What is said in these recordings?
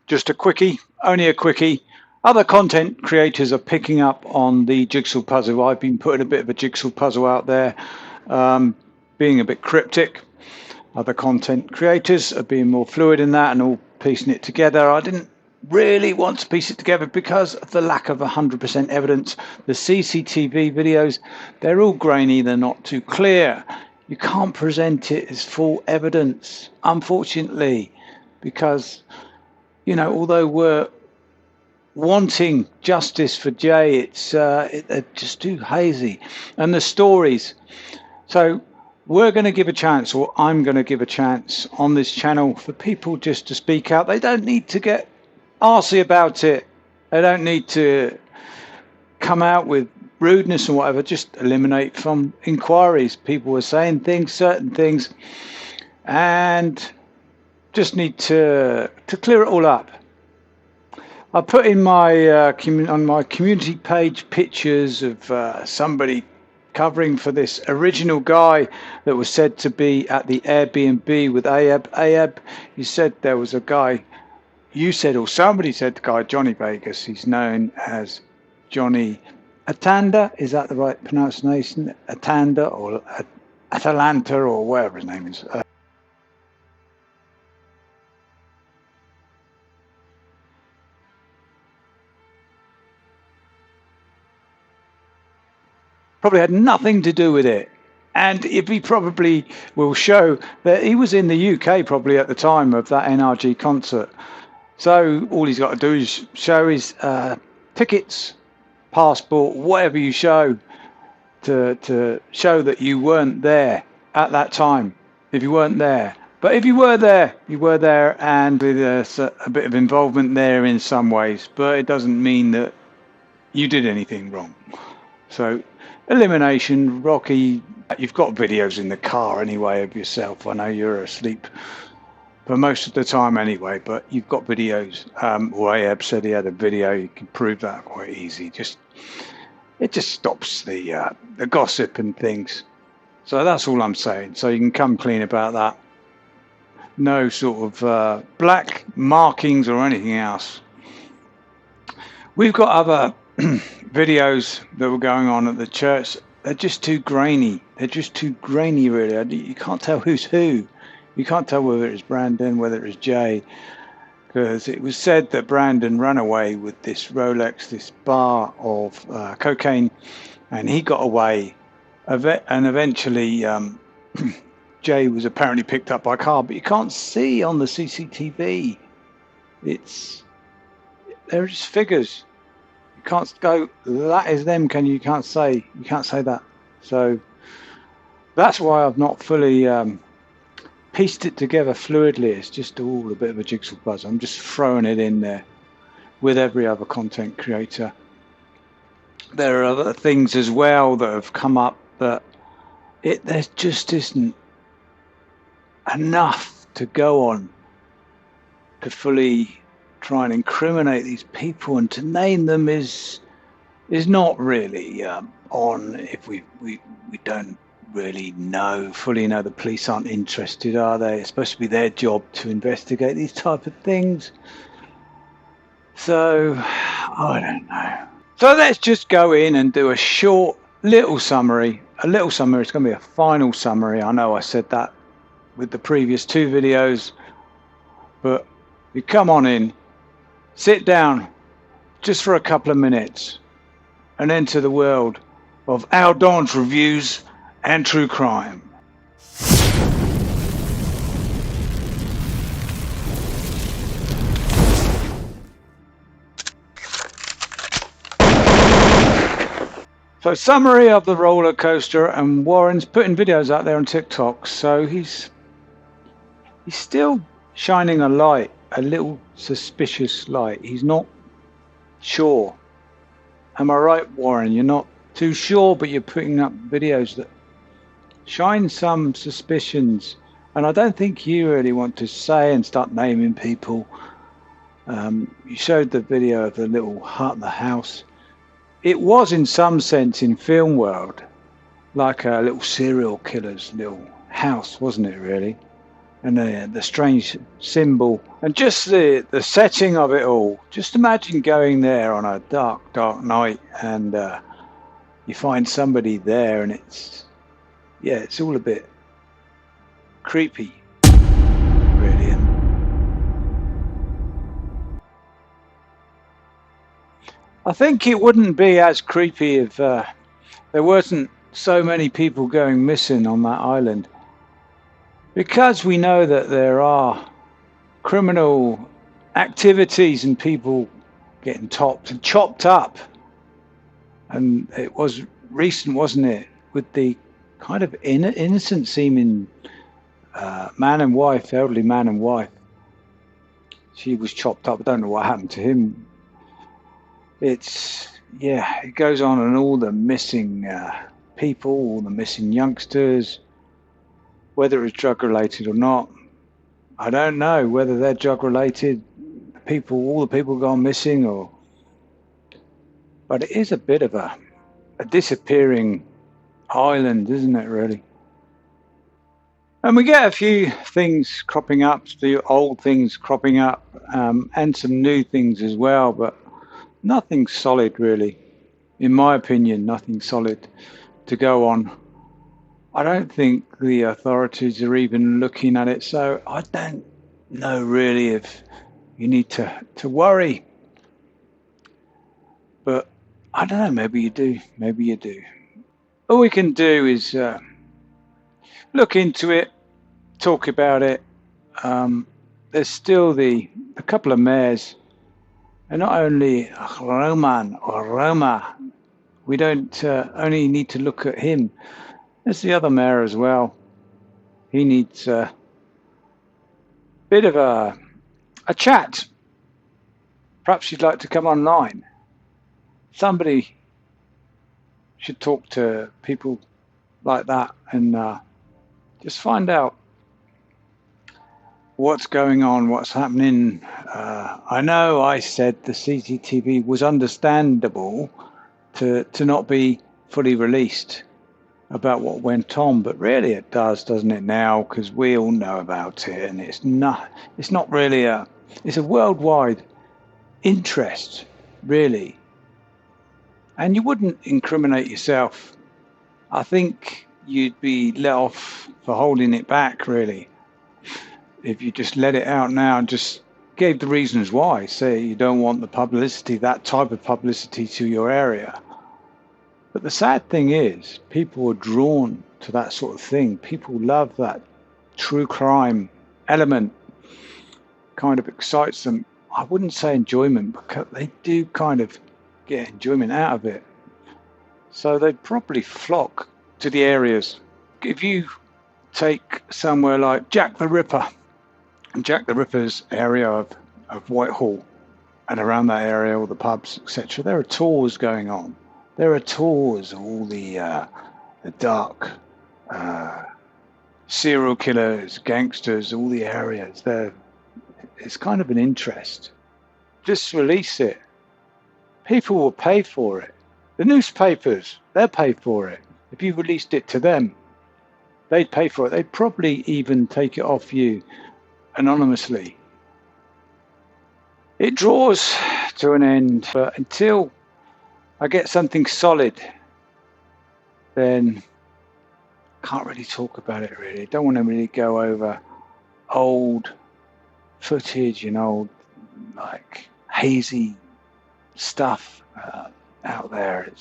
Just a quickie, only a quickie. Other content creators are picking up on the jigsaw puzzle. I've been putting a bit of a jigsaw puzzle out there, being a bit cryptic. Other content creators are being more fluid in that and all piecing it together. I didn't really want to piece it together because of the lack of 100% evidence. The CCTV videos, they're all grainy, they're not too clear. You can't present it as full evidence, unfortunately, because, you know, although we're wanting justice for Jay, they're just too hazy. And the stories. So we're going to give a chance, or I'm going to give a chance on this channel for people just to speak out. They don't need to get arsey about it. They don't need to come out with rudeness or whatever. Just eliminate from inquiries. People were saying things, certain things, and just need to clear it all up. I put in my on my community page pictures of somebody covering for this original guy that was said to be at the Airbnb with Ahab. You said there was a guy, you said, or somebody said, the guy Johnny Vegas. He's known as Johnny Atanda. Is that the right pronunciation? Atanda or Atalanta or whatever his name is. Probably had nothing to do with it. And he probably will show that he was in the UK probably at the time of that NRG concert. So all he's got to do is show his tickets, passport, whatever you show to show that you weren't there at that time, if you weren't there. But if you were there, you were there, and there's a bit of involvement there in some ways, but it doesn't mean that you did anything wrong. So elimination, Rocky. You've got videos in the car anyway of yourself. I know you're asleep for most of the time anyway, but you've got videos. Ahab said he had a video. You can prove that quite easy. It just stops the gossip and things. So that's all I'm saying. So you can come clean about that. No sort of black markings or anything else. We've got other videos that were going on at the church. They're just too grainy. They're just too grainy, really. You can't tell who's who. You can't tell whether it's Brandon, whether it's Jay, because it was said that Brandon ran away with this Rolex, this bar of cocaine, and he got away. And eventually, Jay was apparently picked up by a car, but you can't see on the CCTV. They're just figures. Can't go, that is them, can you? Can't say that. So that's why I've not fully pieced it together fluidly. It's just all a bit of a jigsaw puzzle. I'm just throwing it in there with every other content creator. There are other things as well that have come up that there just isn't enough to go on to fully try and incriminate these people, and to name them is not really on. If we don't really fully know, the police aren't interested, are they? It's supposed to be their job to investigate these type of things. So I don't know. So let's just go in and do a short little summary. It's going to be a final summary. I know I said that with the previous two videos, but you come on in, sit down just for a couple of minutes and enter the world of Al Don's reviews and true crime. So summary of the roller coaster, and Warren's putting videos out there on TikTok, so he's still shining a light. A little suspicious light. He's not sure. Am I right, Warren? You're not too sure, but you're putting up videos that shine some suspicions. And I don't think you really want to say and start naming people. You showed the video of the little hut, the house. It was, in some sense, in film world, like a little serial killer's little house, wasn't it, really? and the strange symbol, and just the setting of it all. Just imagine going there on a dark night, and you find somebody there, and it's all a bit creepy, really. And I think it wouldn't be as creepy if there wasn't so many people going missing on that island, because we know that there are criminal activities and people getting topped and chopped up. And it was recent, wasn't it, with the kind of innocent seeming man and wife, elderly man and wife. She was chopped up. I don't know what happened to him. It goes on, and all the missing people, all the missing youngsters, whether it's drug related or not, I don't know whether they're drug related. All the people gone missing, but it is a bit of a disappearing island, isn't it, really? And we get a few things cropping up, the old things cropping up, and some new things as well, but nothing solid, really. In my opinion, nothing solid to go on. I don't think the authorities are even looking at it, so I don't know really if you need to worry. But I don't know, maybe you do, maybe you do. All we can do is look into it, talk about it. There's still a couple of mayors, and not only Roman or Roma. We don't only need to look at him. There's the other mayor as well. He needs a bit of a chat. Perhaps you'd like to come online. Somebody should talk to people like that and just find out what's going on, what's happening. I know I said the CCTV was understandable to not be fully released about what went on, but really it does, doesn't it now? Because we all know about it, and it's not really it's a worldwide interest, really. And you wouldn't incriminate yourself. I think you'd be let off for holding it back, really, if you just let it out now and just gave the reasons why. Say you don't want the publicity, that type of publicity, to your area. But the sad thing is, people are drawn to that sort of thing. People love that true crime element. Kind of excites them. I wouldn't say enjoyment, because they do kind of get enjoyment out of it. So they'd probably flock to the areas. If you take somewhere like Jack the Ripper, and Jack the Ripper's area of Whitehall and around that area, all the pubs, etc., there are tours going on. There are tours of all the dark serial killers, gangsters, all the areas. It's kind of an interest. Just release it. People will pay for it. The newspapers, they'll pay for it. If you released it to them, they'd pay for it. They'd probably even take it off you anonymously. It draws to an end, but until I get something solid, then can't really talk about it, really. Don't want to really go over old footage and old, like, hazy stuff out there.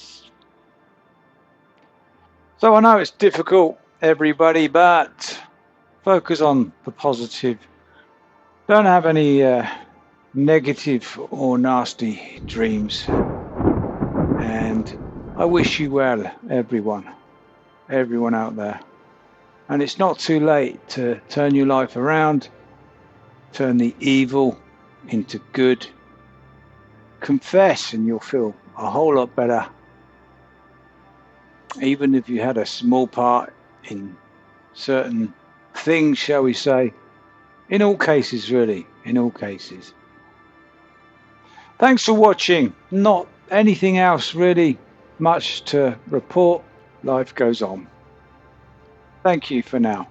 So I know it's difficult, everybody, but focus on the positive. Don't have any negative or nasty dreams. And I wish you well, everyone out there. And it's not too late to turn your life around, turn the evil into good. Confess and you'll feel a whole lot better. Even if you had a small part in certain things, shall we say. In all cases, really. In all cases. Thanks for watching. Not anything else really much to report. Life goes on. Thank you for now.